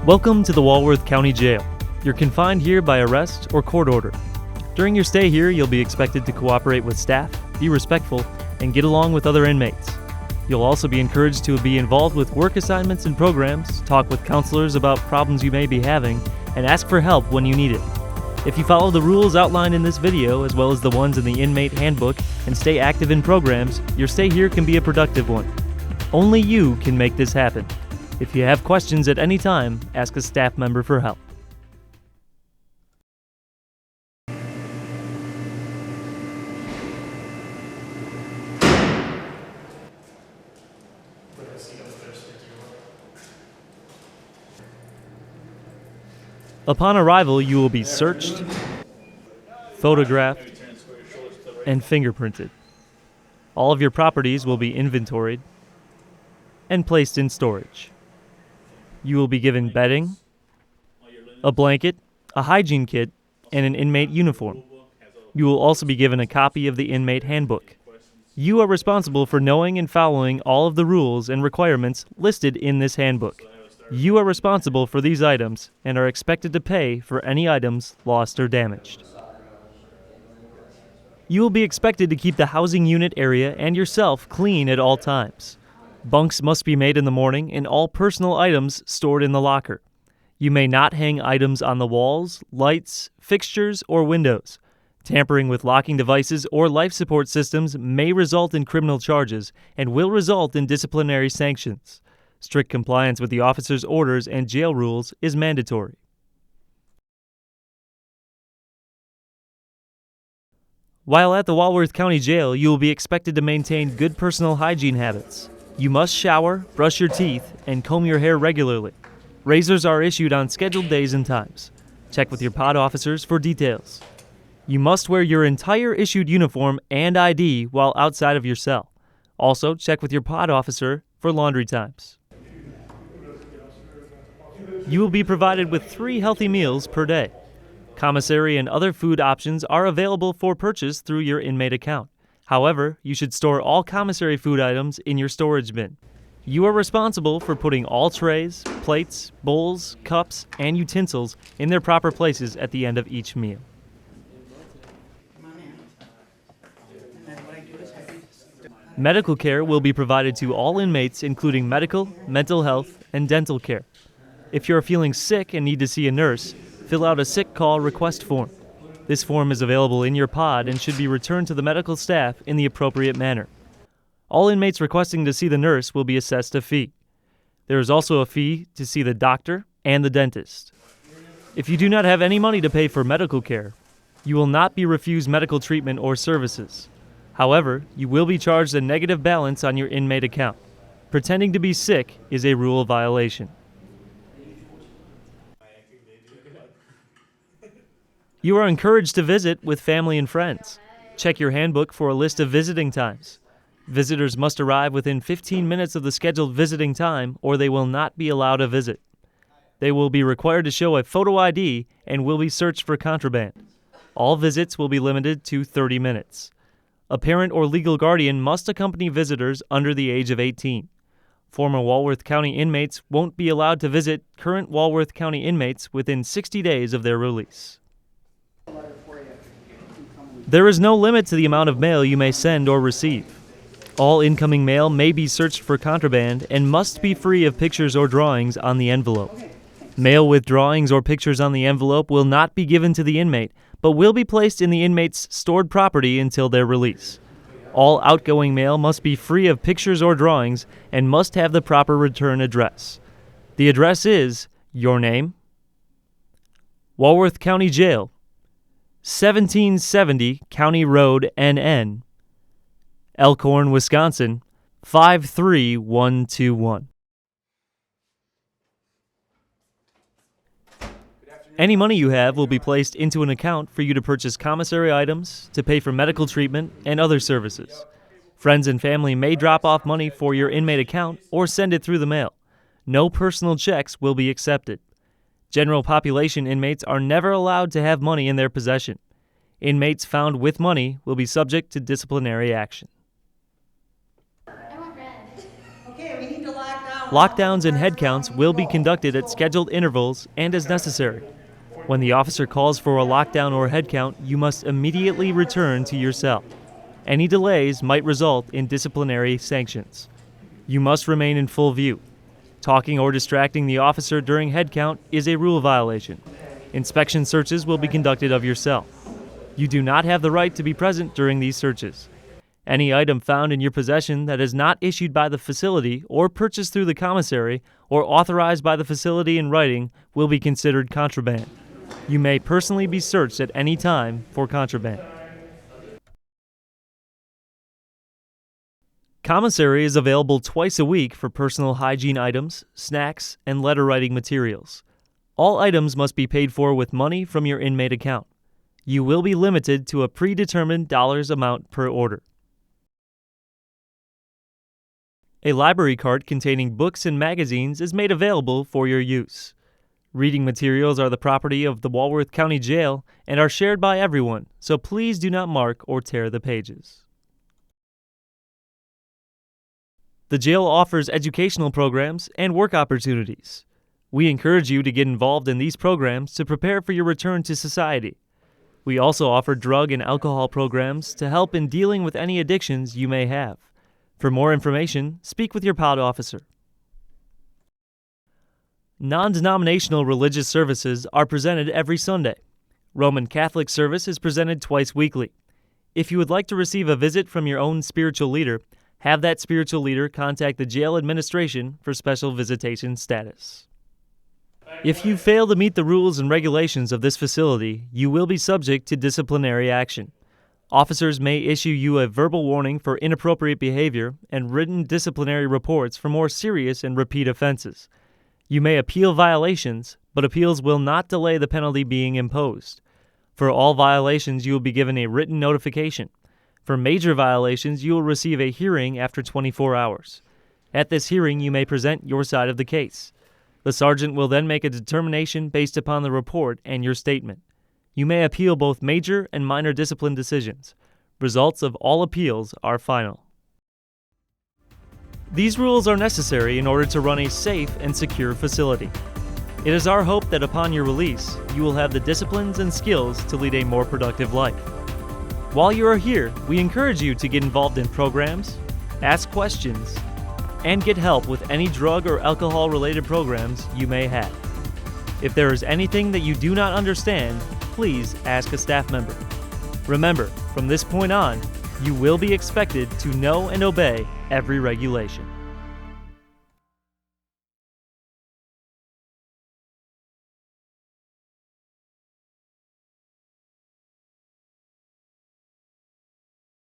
Welcome to the Walworth County Jail. You're confined here by arrest or court order. During your stay here, you'll be expected to cooperate with staff, be respectful, and get along with other inmates. You'll also be encouraged to be involved with work assignments and programs, talk with counselors about problems you may be having, and ask for help when you need it. If you follow the rules outlined in this video, as well as the ones in the inmate handbook, and stay active in programs, your stay here can be a productive one. Only you can make this happen. If you have questions at any time, ask a staff member for help. Upon arrival, you will be searched, photographed, and fingerprinted. All of your properties will be inventoried and placed in storage. You will be given bedding, a blanket, a hygiene kit, and an inmate uniform. You will also be given a copy of the inmate handbook. You are responsible for knowing and following all of the rules and requirements listed in this handbook. You are responsible for these items and are expected to pay for any items lost or damaged. You will be expected to keep the housing unit area and yourself clean at all times. Bunks must be made in the morning and all personal items stored in the locker. You may not hang items on the walls, lights, fixtures, or windows. Tampering with locking devices or life support systems may result in criminal charges and will result in disciplinary sanctions. Strict compliance with the officer's orders and jail rules is mandatory. While at the Walworth County Jail, you will be expected to maintain good personal hygiene habits. You must shower, brush your teeth, and comb your hair regularly. Razors are issued on scheduled days and times. Check with your pod officers for details. You must wear your entire issued uniform and ID while outside of your cell. Also, check with your pod officer for laundry times. You will be provided with 3 healthy meals per day. Commissary and other food options are available for purchase through your inmate account. However, you should store all commissary food items in your storage bin. You are responsible for putting all trays, plates, bowls, cups, and utensils in their proper places at the end of each meal. Medical care will be provided to all inmates, including medical, mental health, and dental care. If you are feeling sick and need to see a nurse, fill out a sick call request form. This form is available in your pod and should be returned to the medical staff in the appropriate manner. All inmates requesting to see the nurse will be assessed a fee. There is also a fee to see the doctor and the dentist. If you do not have any money to pay for medical care, you will not be refused medical treatment or services. However, you will be charged a negative balance on your inmate account. Pretending to be sick is a rule violation. You are encouraged to visit with family and friends. Check your handbook for a list of visiting times. Visitors must arrive within 15 minutes of the scheduled visiting time or they will not be allowed a visit. They will be required to show a photo ID and will be searched for contraband. All visits will be limited to 30 minutes. A parent or legal guardian must accompany visitors under the age of 18. Former Walworth County inmates won't be allowed to visit current Walworth County inmates within 60 days of their release. There is no limit to the amount of mail you may send or receive. All incoming mail may be searched for contraband and must be free of pictures or drawings on the envelope. Mail with drawings or pictures on the envelope will not be given to the inmate, but will be placed in the inmate's stored property until their release. All outgoing mail must be free of pictures or drawings and must have the proper return address. The address is your name, Walworth County Jail, 1770 County Road, NN, Elkhorn, Wisconsin, 53121. Any money you have will be placed into an account for you to purchase commissary items, to pay for medical treatment, and other services. Friends and family may drop off money for your inmate account or send it through the mail. No personal checks will be accepted. General population inmates are never allowed to have money in their possession. Inmates found with money will be subject to disciplinary action. Okay, we need to lock down. Lockdowns and head counts will be conducted at scheduled intervals and as necessary. When the officer calls for a lockdown or head count, you must immediately return to your cell. Any delays might result in disciplinary sanctions. You must remain in full view. Talking or distracting the officer during head count is a rule violation. Inspection searches will be conducted of your cell. You do not have the right to be present during these searches. Any item found in your possession that is not issued by the facility or purchased through the commissary or authorized by the facility in writing will be considered contraband. You may personally be searched at any time for contraband. Commissary is available twice a week for personal hygiene items, snacks, and letter writing materials. All items must be paid for with money from your inmate account. You will be limited to a predetermined dollars amount per order. A library cart containing books and magazines is made available for your use. Reading materials are the property of the Walworth County Jail and are shared by everyone, so please do not mark or tear the pages. The jail offers educational programs and work opportunities. We encourage you to get involved in these programs to prepare for your return to society. We also offer drug and alcohol programs to help in dealing with any addictions you may have. For more information, speak with your POD officer. Non-denominational religious services are presented every Sunday. Roman Catholic service is presented twice weekly. If you would like to receive a visit from your own spiritual leader, have that spiritual leader contact the jail administration for special visitation status. If you fail to meet the rules and regulations of this facility, you will be subject to disciplinary action. Officers may issue you a verbal warning for inappropriate behavior and written disciplinary reports for more serious and repeat offenses. You may appeal violations, but appeals will not delay the penalty being imposed. For all violations, you will be given a written notification. For major violations, you will receive a hearing after 24 hours. At this hearing, you may present your side of the case. The sergeant will then make a determination based upon the report and your statement. You may appeal both major and minor discipline decisions. Results of all appeals are final. These rules are necessary in order to run a safe and secure facility. It is our hope that upon your release, you will have the disciplines and skills to lead a more productive life. While you are here, we encourage you to get involved in programs, ask questions, and get help with any drug or alcohol-related programs you may have. If there is anything that you do not understand, please ask a staff member. Remember, from this point on, you will be expected to know and obey every regulation.